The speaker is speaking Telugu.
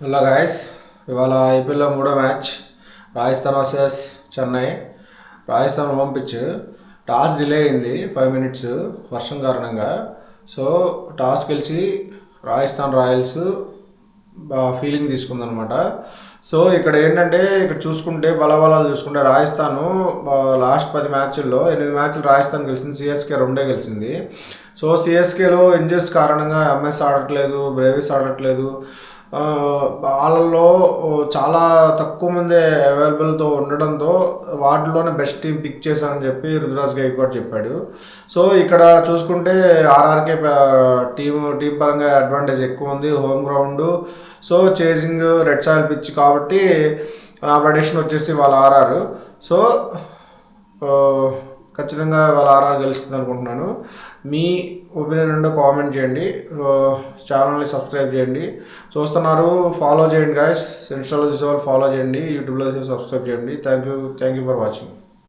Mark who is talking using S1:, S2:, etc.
S1: హలో గాయస్, ఇవాళ ఐపీఎల్లో మూడో match Rajasthan versus Chennai. Rajasthan home pitch. Toss delay అయింది 5 minutes వర్షం కారణంగా. సో టాస్ గెలిచి రాజస్థాన్ రాయల్స్ ఫీలింగ్ తీసుకుందనమాట. సో ఇక్కడ ఏంటంటే ఇక్కడ చూసుకుంటే బలాబలాలు చూసుకుంటే రాజస్థాన్ లాస్ట్ 10 మ్యాచ్ల్లో 8 మ్యాచ్లు రాజస్థాన్ గెలిచింది, సిఎస్కే 2 గెలిచింది. సో సిఎస్కేలో ఇంజరీస్ కారణంగా ఎంఎస్ ఆడట్లేదు, బ్రేవిస్ ఆడట్లేదు. వాళ్ళల్లో చాలా తక్కువ మంది అవైలబుల్తో ఉండడంతో వాటిలోనే బెస్ట్ టీం పిక్ చేశానని చెప్పి రుతురాజ్ గైక్వాడ్ చెప్పాడు. సో ఇక్కడ చూసుకుంటే ఆర్ఆర్కే టీం పరంగా అడ్వాంటేజ్ ఎక్కువ ఉంది, home ground. So chasing red soil pitch కాబట్టి నా ప్రెడిక్షన్ వచ్చేసి వాళ్ళ ఆర్ఆర్. సో ఖచ్చితంగా వాళ్ళ ఆర్ఆర్ గెలుస్తుంది అనుకుంటున్నాను. మీ ఒపీనియన్ ఉంటే కామెంట్ చేయండి, ఛానల్ని సబ్స్క్రైబ్ చేయండి. చూస్తున్నారు ఫాలో చేయండి గాయస్. ఇన్స్టాలో చూసేవాళ్ళు ఫాలో చేయండి, యూట్యూబ్లో చూసి సబ్స్క్రైబ్ చేయండి. Thank you for watching.